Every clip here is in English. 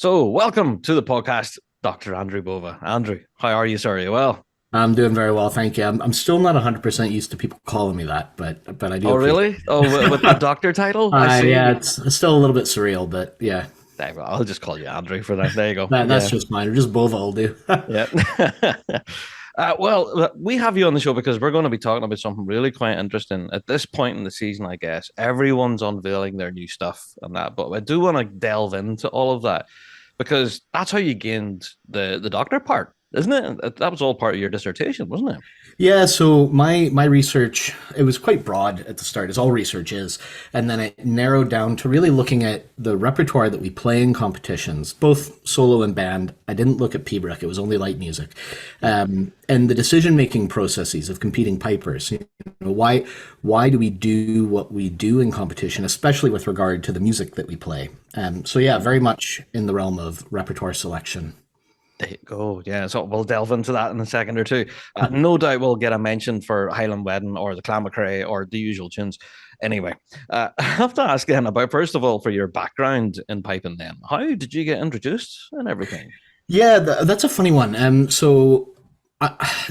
So, welcome to the podcast, Dr. Andrew Bova. Andrew, how are you, sir? Are you well? I'm doing very well, thank you. I'm still not 100% used to people calling me that, but I do Oh, appreciate really? Oh, with the it. doctor title? I Yeah, see. it's still a little bit surreal, but yeah, There, well, I'll just call you Andrew for now. There you go. that's Yeah, just fine. Or just Bova will do. yeah. We have you on the show because we're going to be talking about something really quite interesting at this point in the season. I guess everyone's unveiling their new stuff and that, but I do want to delve into all of that because that's how you gained the doctor part, isn't it? That was all part of your dissertation, wasn't it? Yeah, so my research, it was quite broad at the start, as all research is, and then it narrowed down to really looking at the repertoire that we play in competitions, both solo and band. I didn't look at pibroch; it was only light music, and the decision-making processes of competing pipers. Why do we do what we do in competition, especially with regard to the music that we play? So yeah, very much in the realm of repertoire selection. There you go. Yeah, so we'll delve into that in a second or two. No doubt we'll get a mention for Highland Wedding or the Clan McRae or the usual tunes. Anyway, I have to ask then about, first of all, for your background in piping then. How did you get introduced and everything? Yeah, that's a funny one.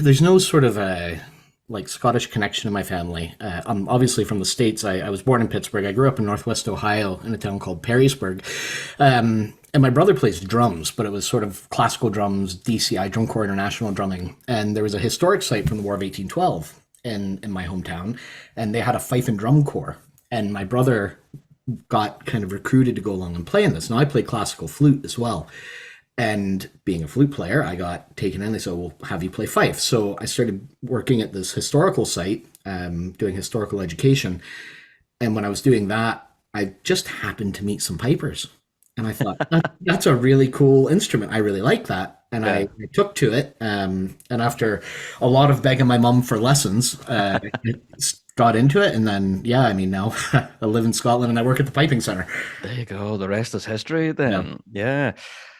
There's no sort of a like Scottish connection in my family. I'm obviously from the States. I was born in Pittsburgh. I grew up in Northwest Ohio in a town called Perrysburg. And my brother plays drums, but it was sort of classical drums, DCI, Drum Corps International drumming. And there was a historic site from the War of 1812 in my hometown, and they had a fife and drum corps. And my brother got kind of recruited to go along and play in this. Now I play classical flute as well. And being a flute player, I got taken in. They said, "We'll have you play fife." So I started working at this historical site, doing historical education. And when I was doing that, I just happened to meet some pipers. And I thought, that's a really cool instrument. I really like that. And Yeah. I took to it. And after a lot of begging my mum for lessons, I got into it. And then, yeah, I mean, now I live in Scotland and I work at the piping center. There you go. The rest is history Yeah. then. Yeah.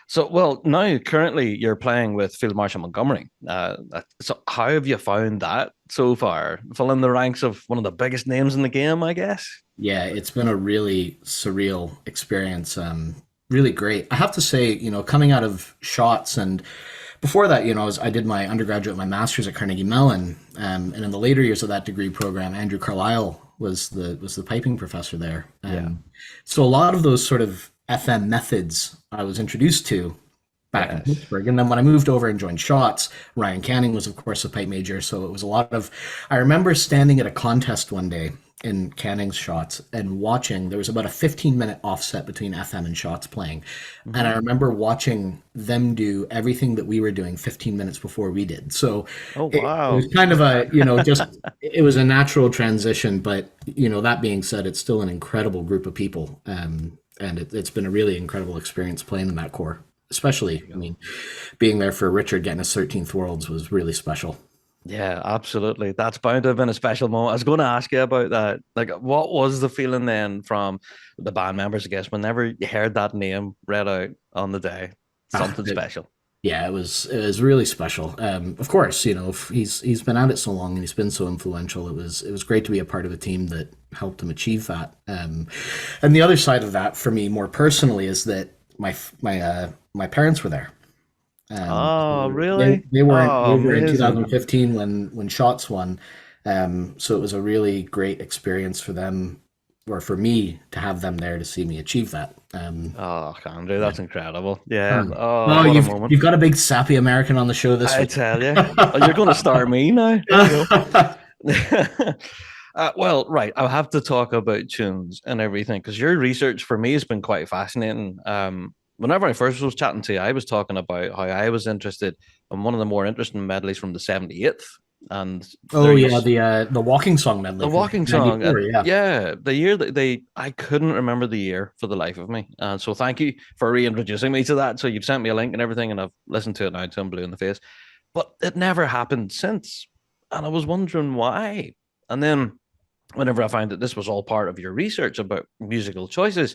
So, well, now currently you're playing with Field Marshal Montgomery. So, how have you found that so far? Filling the ranks of one of the biggest names in the game, I guess. Yeah, it's been a really surreal experience. Really great. I have to say, coming out of Shotz and before that, I did my undergraduate, my master's at Carnegie Mellon, and in the later years of that degree program, Andrew Carlisle was the piping professor there. Yeah. So a lot of those sort of FM methods I was introduced to back in Yes. Pittsburgh. And then when I moved over and joined Shotz, Ryan Canning was, of course, a pipe major. So it was a lot of. I remember standing at a contest one day in Canning's Shotz and watching. There was about a 15-minute offset between FM and Shotz playing. And I Mhm. remember watching them do everything that we were doing 15 minutes before we did. So Oh, it was wow. kind of a, just, it was a natural transition. But, that being said, it's still an incredible group of people. And it's been a really incredible experience playing in that corps. Especially, I mean, being there for Richard getting his 13th Worlds was really special. Yeah, absolutely. That's bound to have been a special moment. I was going to ask you about that. Like, what was the feeling then from the band members, I guess, whenever you heard that name read out on the day? Ah, Something special. yeah, it was really special. Of course, if he's been at it so long and he's been so influential. It was great to be a part of a team that helped him achieve that. And the other side of that for me, more personally, is that my parents were there. Oh, They really? they weren't Oh, over in amazing. 2015 when Shots won. So it was a really great experience for them, or for me to have them there to see me achieve that. Oh, Andrew, Yeah. that's incredible. Yeah. Huh. Oh, Oh, what a you've moment. got a big sappy American on the show this I week. tell you. Oh, you're going to star me now. There you go. Well, right. I'll have to talk about tunes and everything because your research for me has been quite fascinating. Whenever I first was chatting to you, I was talking about how I was interested in one of the more interesting medleys from the 78th. And there Oh you yeah, the walking song medley the from walking song. '94. Yeah. Yeah, the year that I couldn't remember the year for the life of me. So thank you for reintroducing me to that. So you've sent me a link and everything, and I've listened to it now until I'm blue in the face. But it never happened since. And I was wondering why. And then whenever I found that this was all part of your research about musical choices,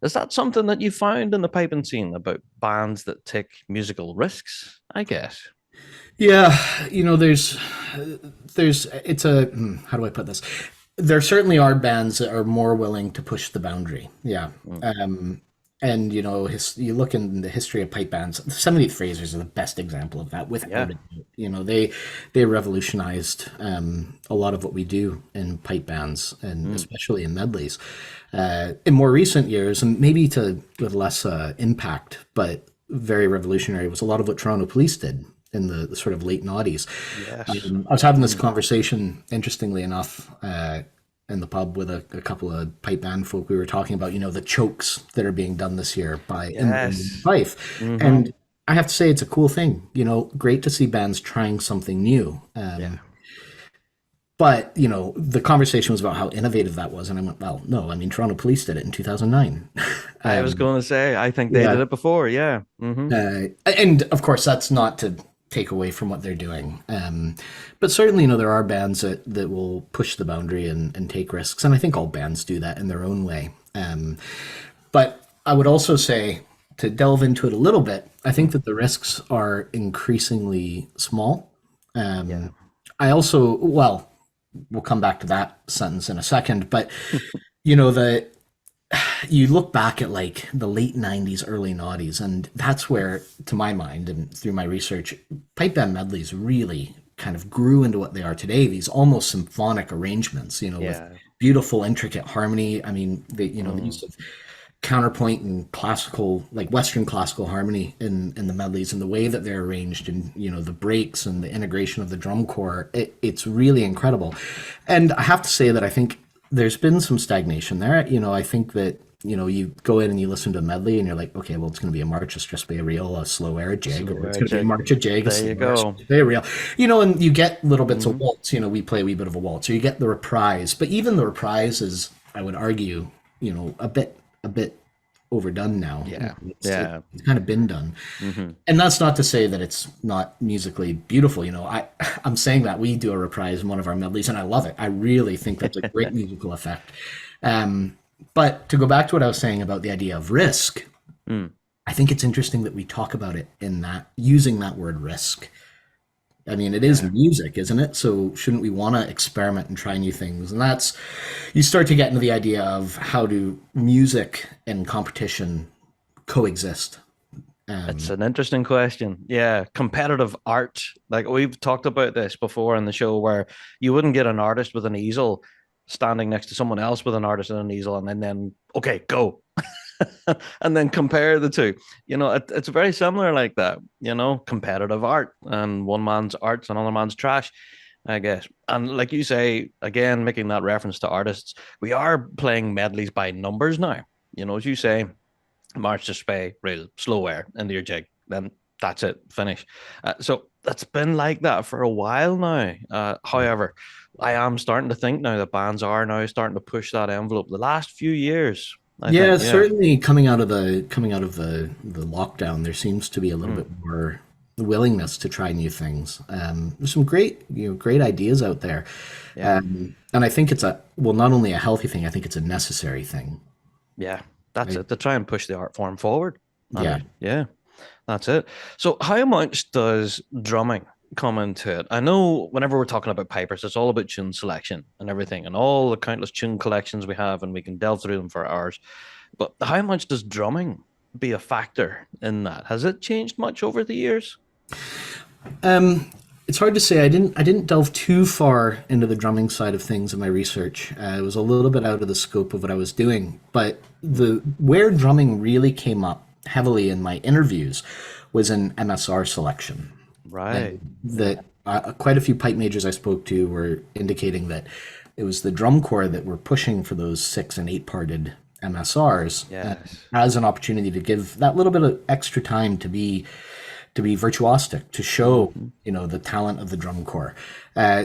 is that something that you found in the piping scene about bands that take musical risks? I guess. Yeah, it's how do I put this? There certainly are bands that are more willing to push the boundary. Yeah. Mm. And you look in the history of pipe bands. The 78 Phrasers are the best example of that, without a Yeah. doubt. They revolutionized a lot of what we do in pipe bands, and Mm. especially in medleys. In more recent years, and maybe to with less impact, but very revolutionary, was a lot of what Toronto Police did in the sort of late noughties. Yes. I was having this Mm. conversation, interestingly enough, in the pub with a couple of pipe band folk. We were talking about, the chokes that are being done this year by in Yes. Fife. Mm-hmm. And I have to say, it's a cool thing. Great to see bands trying something new. Yeah. But, the conversation was about how innovative that was. And I went, well, no, I mean, Toronto Police did it in 2009. I was going to say, I think they did Yeah. it before. Yeah. Mm-hmm. And of course, that's not to take away from what they're doing. But certainly, there are bands that will push the boundary and take risks. And I think all bands do that in their own way. But I would also say, to delve into it a little bit, I think that the risks are increasingly small. Yeah. I also, well, we'll come back to that sentence in a second, but the you look back at like the late 90s, early noughties, and that's where, to my mind and through my research, pipe band medleys really kind of grew into what they are today, these almost symphonic arrangements, with Yeah. beautiful, intricate harmony. I mean, the Mm. use of counterpoint and classical, like Western classical harmony in the medleys, and the way that they're arranged, and the breaks and the integration of the drum corps, it's really incredible. And I have to say that I think there's been some stagnation there. I think that you go in and you listen to a medley and you're like, okay, well, it's going to be a march, a stress by a reel, a slow air, a jig, or it's Slow going to be a jig. march, a jig, a There you slow air, go. stress by a reel. And you get little bits of Mm-hmm. waltz. We play a wee bit of a waltz, or you get the reprise. But even the reprise is, I would argue, a bit overdone now. Yeah. It's Yeah. kind of been done. Mm-hmm. And that's not to say that it's not musically beautiful. I'm saying that we do a reprise in one of our medleys, and I love it. I really think that's a great musical effect. But to go back to what I was saying about the idea of risk, Mm. I think it's interesting that we talk about it in that, using that word risk. I mean, it is Yeah. music, isn't it? So shouldn't we want to experiment and try new things? And that's, you start to get into the idea of how do music and competition coexist. It's an interesting question. Yeah, competitive art. Like we've talked about this before in the show, where you wouldn't get an artist with an easel standing next to someone else with an artist and an easel, and then okay, go, and then compare the two. It's very similar like that. Competitive art, and one man's art's another man's trash, I guess. And like you say, again, making that reference to artists, we are playing medleys by numbers now. As you say, march to spay, real slow air into your jig. Then that's it, finish. So that's been like that for a while now. However, I am starting to think now that bands are now starting to push that envelope. The last few years, I Yeah, think, yeah. certainly coming out of the lockdown, there seems to be a little Mm, bit more willingness to try new things. There's some great ideas out there, yeah, and I think it's not only a healthy thing, I think it's a necessary thing. yeah. That's Right? it. To try and push the art form forward. Yeah. And yeah, that's it. So, how much does drumming come into it? I know whenever we're talking about pipers, it's all about tune selection and everything, and all the countless tune collections we have, and we can delve through them for hours. But how much does drumming be a factor in that? Has it changed much over the years? It's hard to say. I didn't delve too far into the drumming side of things in my research. It was a little bit out of the scope of what I was doing. But the where drumming really came up heavily in my interviews was in MSR selection. Right. That quite a few pipe majors I spoke to were indicating that it was the drum corps that were pushing for those 6 and 8 parted MSRs Yes. as an opportunity to give that little bit of extra time to be virtuosic, to show Mhm. the talent of the drum corps.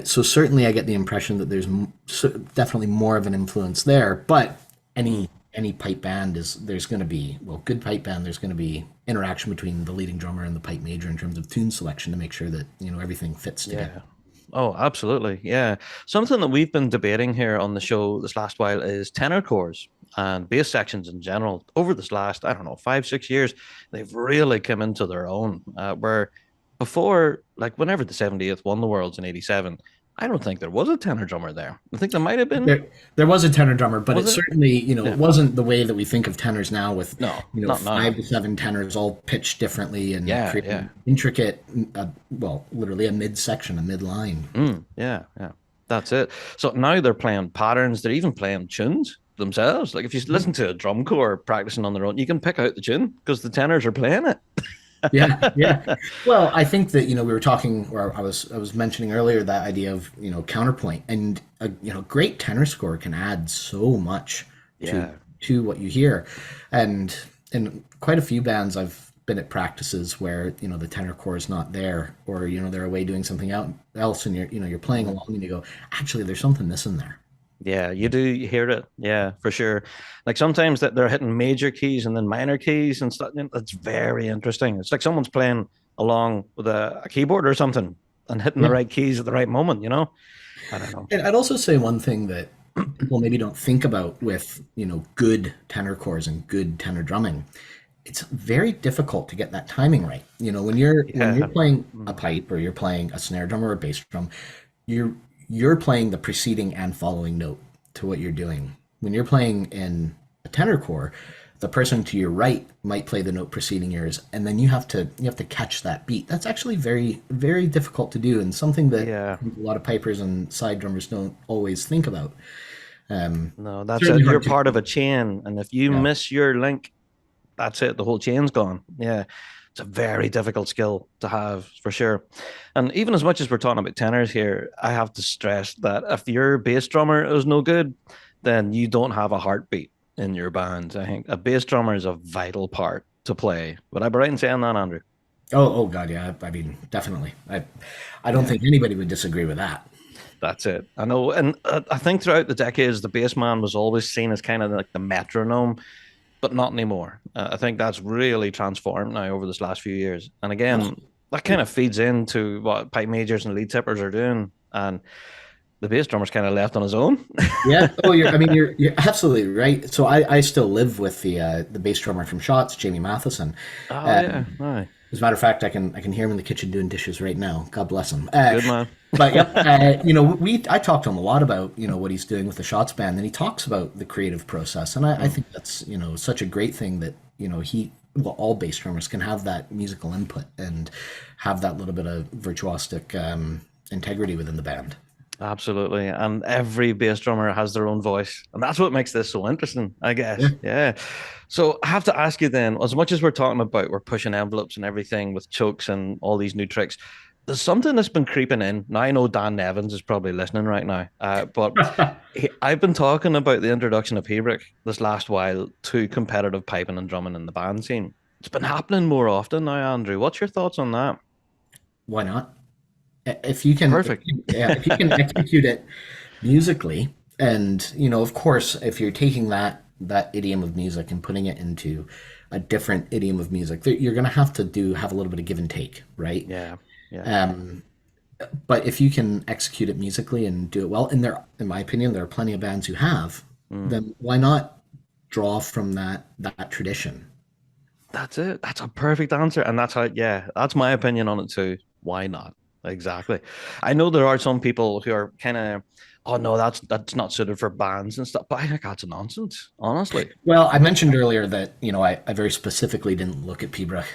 So certainly, I get the impression that there's definitely more of an influence there. But Mm. any pipe band there's going to be, well, good pipe band. There's going to be interaction between the leading drummer and the pipe major in terms of tune selection to make sure that everything fits together. Yeah. Oh, absolutely. Yeah. Something that we've been debating here on the show this last while is tenor chords and bass sections in general. Over this last, I don't know, 5, 6 years, they've really come into their own. Where before, like whenever the 78th won the Worlds in '87, I don't think there was a tenor drummer there. I think there might have been. There was a tenor drummer, but it Was it? certainly, it Yeah. wasn't the way that we think of tenors now with, No, not five now. to seven tenors all pitched differently and Yeah, yeah. creating intricate, well, literally a midsection, a midline. Yeah, yeah. That's it. So now they're playing patterns. They're even playing tunes themselves. Like if you listen to a drum corps practicing on their own, you can pick out the tune because the tenors are playing Yeah, yeah. it. Well, I think that we were talking, or I was mentioning earlier that idea of counterpoint, and a great tenor score can add so much to Yeah. what you hear, and in quite a few bands I've been at practices where the tenor core is not there, or they're away doing something else, and you're playing Mhm. along and you go, actually, there's something missing there. Yeah, you do hear it. Yeah, for sure. Like sometimes that they're hitting major keys and then minor keys and stuff. It's very interesting. It's like someone's playing along with a keyboard or something and hitting the Yeah. right keys at the right moment, you know? I don't know. And I'd also say one thing that people maybe don't think about with good tenor chords and good tenor drumming, it's very difficult to get that timing right. When you're Yeah. playing a Mm. pipe, or you're playing a snare drum or a bass drum, you're you're playing the preceding and following note to what you're doing. When you're playing in a tenor chord, the person to your right might play the note preceding yours, and then you have to catch that beat. That's actually very, very difficult to do, and something that Yeah. a lot of pipers and side drummers don't always think about. No, that's Certainly it. You're hard to. part of a chain. And if you Yeah. miss your link, that's it. The whole chain's gone. Yeah. It's a very difficult skill to have for sure. And even as much as we're talking about tenors here, I have to stress that if your bass drummer is no good, then you don't have a heartbeat in your band. I think a bass drummer is a vital part to play. Would I be right in saying that, Andrew? Oh God, yeah. I mean, definitely. I don't Yeah. think anybody would disagree with that. That's it. I know. And I think throughout the decades, the bass man was always seen as kind of like the metronome, but not anymore. I think that's really transformed now over this last few years. And again, that kind of feeds into what pipe majors and lead tippers are doing. And the bass drummer's kind of left on his own. Yeah. Oh, you're absolutely right. So I still live with the bass drummer from Shotz, Jamie Matheson. Oh, yeah. Um, Aye. as a matter of fact, I can hear him in the kitchen doing dishes right now. God bless him. Good man. But yep, I talked to him a lot about what he's doing with the Shots band, and he talks about the creative process, and I Mm, think that's such a great thing that well, all bass drummers can have that musical input and have that little bit of virtuosic integrity within the band. absolutely. And every bass drummer has their own voice. And that's what makes this so interesting, I Yeah. guess. Yeah. So I have to ask you then, as much as we're talking about we're pushing envelopes and everything with chokes and all these new tricks, there's something that's been creeping in. Now I know Dan Nevins is probably listening right now, but I've been talking about the introduction of Hebrew this last while to competitive piping and drumming in the band scene. It's been happening more often now, Andrew. What's your thoughts on that? Why not? If you can, Perfect. yeah, if you can execute it musically, and of course, if you're taking that idiom of music and putting it into a different idiom of music, you're going to have a little bit of give and take, right? Yeah. Yeah. Um, but if you can execute it musically and do it well, and in my opinion, there are plenty of bands who have, Mm. then why not draw from that tradition? That's it. That's a perfect answer. And that's how, yeah, that's my opinion on it too. Why not? Exactly. I know there are some people who are kind of, oh no, that's not suited for bands and stuff. But I think that's nonsense, honestly. Well, I mentioned earlier that I very specifically didn't look at Pibroch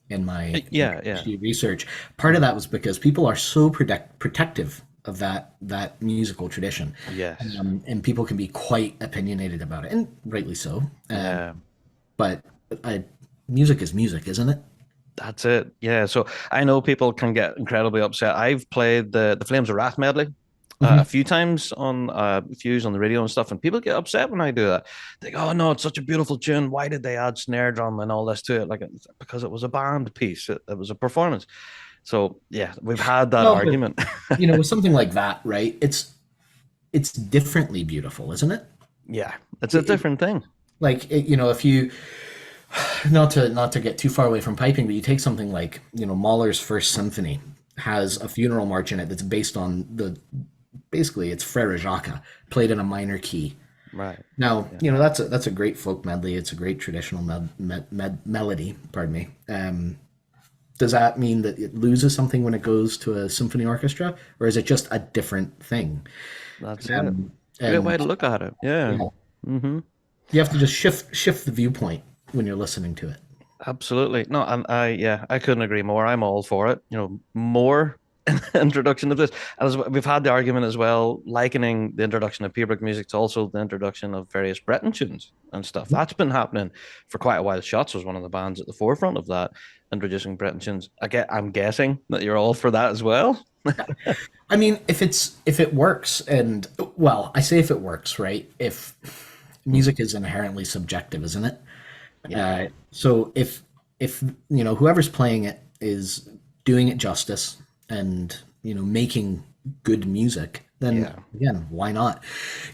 in my Yeah, yeah. PhD research. Part of that was because people are so protective of that musical tradition, Yes. and people can be quite opinionated about it, and rightly so. Yeah. But I, music is music, isn't it? That's it. Yeah. So I know people can get incredibly upset. I've played the Flames of Wrath medley a Hmm. few times on views on the radio and stuff, and people get upset when I do that. They go, "Oh no, it's such a beautiful tune. Why did they add snare drum and all this to it? Like because it was a band piece. It was a performance." So yeah, we've had that Well, but argument. with something like that, right? It's differently beautiful, isn't it? Yeah, it's a It- different thing. like if you not to get too far away from piping, but you take something like Mahler's First Symphony has a funeral march in it that's based on basically it's Frere Jacques played in a minor key. Right. Now Yeah. that's a great folk medley. It's a great traditional melody. Pardon me. Does that mean that it loses something when it goes to a symphony orchestra, or is it just a different thing? That's it. Um, Great way and to look at it. Yeah. yeah, Hmm. you have to just shift the viewpoint when you're listening to it. Absolutely. No, and yeah, I couldn't agree more. I'm all for it. More introduction of this. And we've had the argument as well, likening the introduction of Pibroch music to also the introduction of various Breton tunes and stuff. That's been happening for quite a while. Shotz was one of the bands at the forefront of that, introducing Breton tunes. I'm guessing that you're all for that as well. I mean, if it works, and well, I say if it works, right? If music is inherently subjective, isn't it? Yeah. So if whoever's playing it is doing it justice and making good music, then Yeah. again, why not?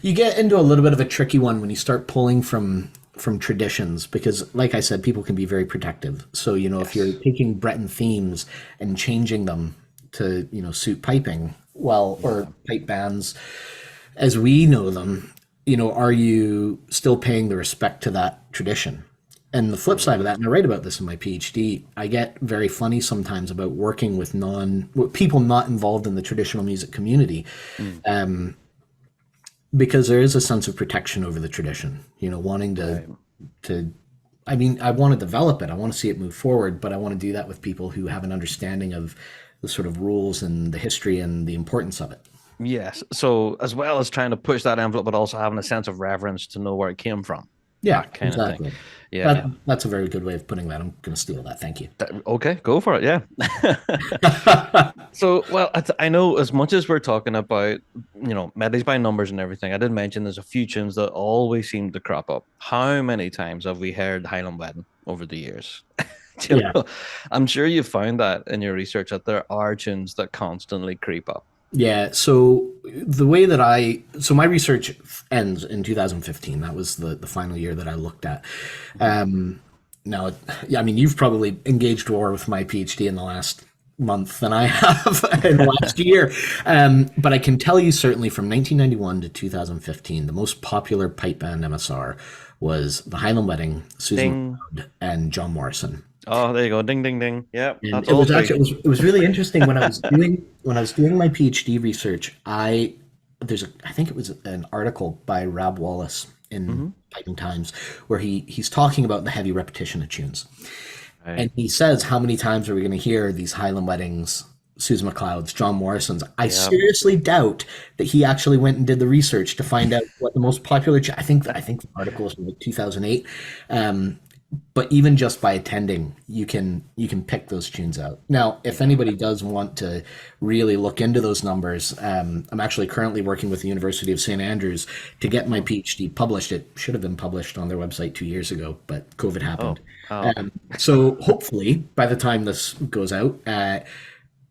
You get into a little bit of a tricky one when you start pulling from traditions because, like I said, people can be very protective. So if you're Yes. taking Breton themes and changing them to suit piping, well, or Yeah. pipe bands as we know them, are you still paying the respect to that tradition? And the flip side of that, and I write about this in my PhD, I get very funny sometimes about working with with people not involved in the traditional music community, Mm. because there is a sense of protection over the tradition. Wanting Right. to. I mean, I want to develop it. I want to see it move forward, but I want to do that with people who have an understanding of the sort of rules and the history and the importance of it. Yes. So as well as trying to push that envelope, but also having a sense of reverence to know where it came from, Yeah, that kind of thing. exactly. Yeah. That's a very good way of putting that. I'm going to steal that. Thank you. Okay, go for it. Yeah. So, well, I know as much as we're talking about, medleys by numbers and everything, I did mention there's a few tunes that always seem to crop up. How many times have we heard Highland Wedding over the years? Do you Yeah. know? I'm sure you found that in your research that there are tunes that constantly creep up. Yeah, so the way that my research ends in 2015. That was the final year that I looked at. Now, yeah, I mean, you've probably engaged more with my PhD in the last month than I have in the last year. But I can tell you certainly from 1991 to 2015, the most popular pipe band MSR was the Highland Wedding, Susan Ding. McLeod, and John Morrison. Oh, there you go. Ding, ding, ding. Yeah, And that's it all was three. actually it was really interesting when I was doing my PhD research. I think it was an article by Rab Wallace in Hmm. Piping Times where he's talking about the heavy repetition of tunes, Right. and he says how many times are we going to hear these Highland Weddings, Susan MacLeod's, John Morrison's. I Yeah. seriously doubt that he actually went and did the research to find out what the most popular. I think the article was from like 2008. But even just by attending, you can pick those tunes out. Now, if Yeah. anybody does want to really look into those numbers, I'm actually currently working with the University of St Andrews to get my Hmm. PhD published. It should have been published on their website 2 years ago, but COVID happened. Oh. Oh, okay. So hopefully, by the time this goes out,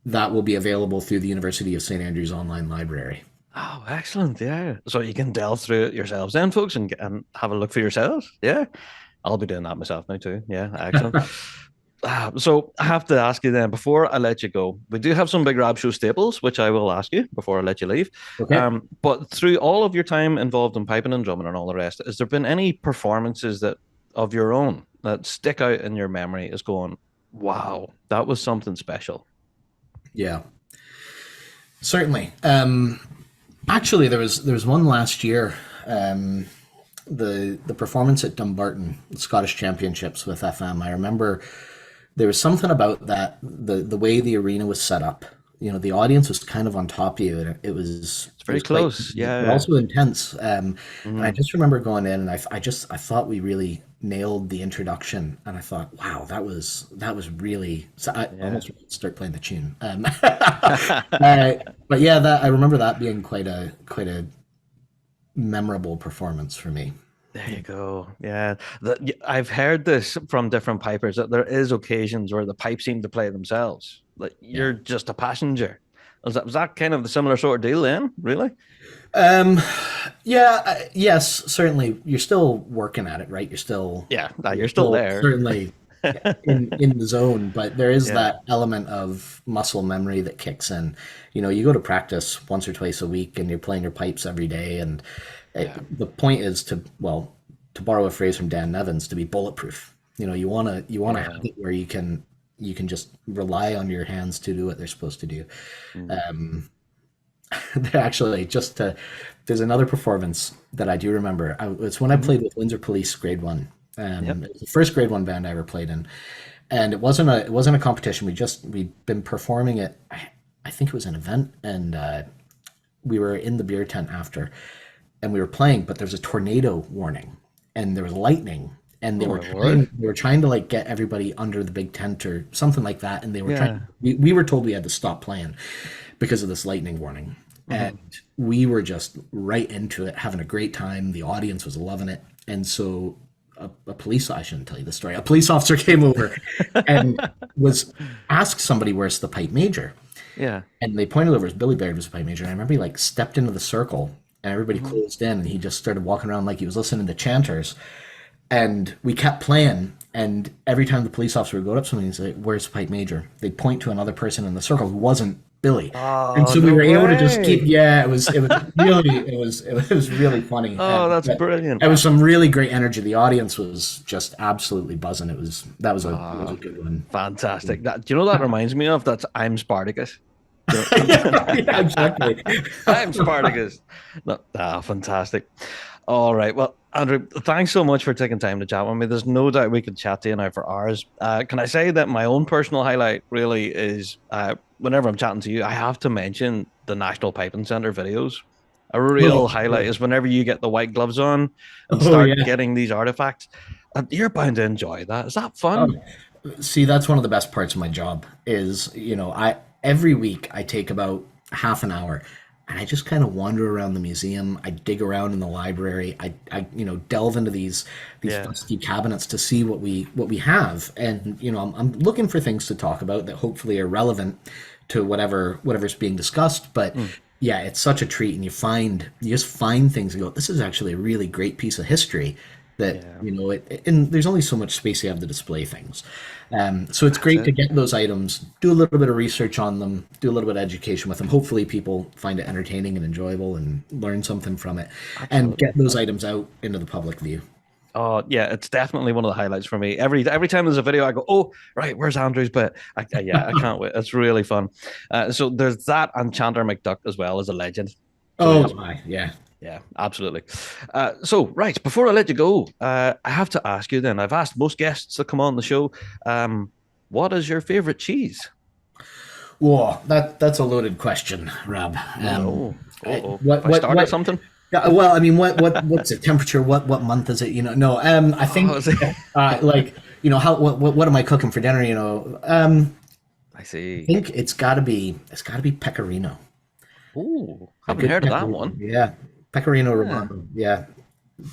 that will be available through the University of St Andrews online library. Oh, excellent. Yeah. So you can delve through it yourselves then, folks, and have a look for yourselves. Yeah. I'll be doing that myself now too. Yeah. Excellent. So I have to ask you then, before I let you go, we do have some big Rab Show staples, which I will ask you before I let you leave. Okay. But through all of your time involved in piping and drumming and all the rest, has there been any performances that of your own that stick out in your memory as going, wow, that was something special? Yeah, certainly. Actually, there was one last year. The performance at Dumbarton, the Scottish Championships with FM. I remember there was something about that the way the arena was set up. The audience was kind of on top of you, and It's it very was quite, close. but Yeah. also intense. And I Mhm. just remember going in, and I thought we really nailed the introduction, and I thought, wow, that was really. So I Yeah. almost wanted to start playing the tune. But yeah, that I remember that being quite a memorable performance for me. There you go. Yeah. I've heard this from different pipers that there is occasions where the pipes seem to play themselves. Like Yeah. you're just a passenger. Was that kind of the similar sort of deal then? Really? Um, yeah, yes, certainly. You're still working at it, right? You're still Yeah. you're You're still still there. certainly in the zone, but there is Yeah. that element of muscle memory that kicks in. You go to practice once or twice a week, and you're playing your pipes every day, and Yeah. the point is to borrow a phrase from Dan Nevins, to be bulletproof. You want to have Yeah. it where you can you can just rely on your hands to do what they're supposed to do. Mm. Um, actually, there's another performance that I do remember. It's when I Mhm. played with Windsor Police Grade One. Yep. It was the first Grade One band I ever played in, and it wasn't a competition. We'd been performing it. I think it was an event, and we were in the beer tent after, and we were playing, but there was a tornado warning, and there was lightning, and Oh they were my word. trying to like get everybody under the big tent or something like that, and they were trying. Yeah. We were told we had to stop playing because of this lightning warning. Mhm. And we were just right into it, having a great time. The audience was loving it. And so I shouldn't tell you the story. A police officer came over and was asked somebody, where's the pipe major? Yeah. And they pointed over as Billy Baird was the pipe major. And I remember he like stepped into the circle and everybody Mhm. closed in and he just started walking around like he was listening to chanters. And we kept playing. And every time the police officer would go up to somebody and say, where's the pipe major? They'd point to another person in the circle who wasn't Billy. And Oh, so we no were able to just keep, way. yeah, it was really funny. Oh, that's But brilliant. it was some really great energy. The audience was just absolutely buzzing. That was a Ah, good one. fantastic. That, do you know that reminds me of? That's I'm Spartacus. Do you Yeah, know- exactly. I'm Spartacus. No, fantastic. All right. Well, Andrew, thanks so much for taking time to chat with me. There's no doubt we could chat to you now for hours. Can I say that my own personal highlight really is whenever I'm chatting to you, I have to mention the National Piping Center videos. A Oh, real highlight is whenever you get the white gloves on and oh start yeah. getting these artifacts. You're bound to enjoy that. Is that Oh, fun? see, that's one of the best parts of my job is, I every week I take about half an hour and I just kind of wander around the museum. I dig around in the library. I delve into these Yeah. dusty cabinets to see what we have. And, I'm looking for things to talk about that hopefully are relevant to whatever's being discussed. But Mm, yeah, it's such a treat and you just find things and go, this is actually a really great piece of history that yeah. and there's only so much space you have to display things. So it's That's great to it. get those items, do a little bit of research on them, do a little bit of education with them. Hopefully people find it entertaining and enjoyable and learn something from it and Absolutely. get those items out into the public view. Oh yeah, it's definitely one of the highlights for me. Every time there's a video, I go, "Oh, right, where's Andrew's bit?" Yeah, I can't wait. It's really fun. So there's that, and Chandler McDuck as well as a legend. So Oh he's my, yeah. yeah, absolutely. So right before I let you go, I have to ask you. Then I've asked most guests that come on the show, what is your favorite cheese? Whoa, that's a loaded question, Rob. Oh no. Oh, What if I what started what something. Yeah, well, I mean, what's the temperature? What month is it? No. I Oh, think is it? like how what am I cooking for dinner? I I see. think it's got to be pecorino. Oh, A haven't good heard of that pecorino, one. yeah. Pecorino Yeah. romano, yeah.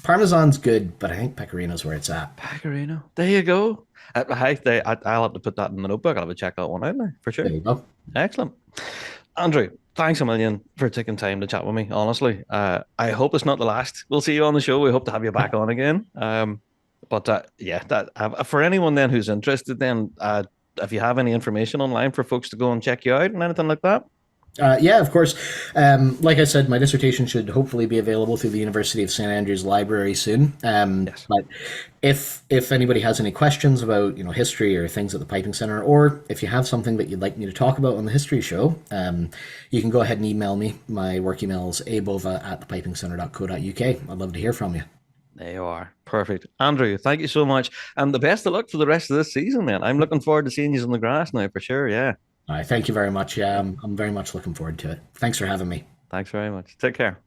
Parmesan's good, but I think pecorino's where it's at. Pecorino. There you go. I'll have to put that in the notebook. I'll have to check that one out now for There sure. you go. Excellent. Andrew, thanks a million for taking time to chat with me. Honestly, I hope it's not the last. We'll see you on the show. We hope to have you back on again. But yeah, that for anyone then who's interested, then if you have any information online for folks to go and check you out and anything like that. Yeah, of course. Like I said, my dissertation should hopefully be available through the University of St Andrews Library soon. Yes. But if anybody has any questions about history or things at the Piping Center, or if you have something that you'd like me to talk about on the history show, you can go ahead and email me. My work email is abova@thepipingcenter.co.uk. I'd love to hear from you. There you are. Perfect. Andrew, thank you so much. And the best of luck for the rest of this season, man. I'm looking forward to seeing you on the grass now for sure. Yeah. All right, thank you very much. Yeah, I'm very much looking forward to it. Thanks for having me. Thanks very much. Take care.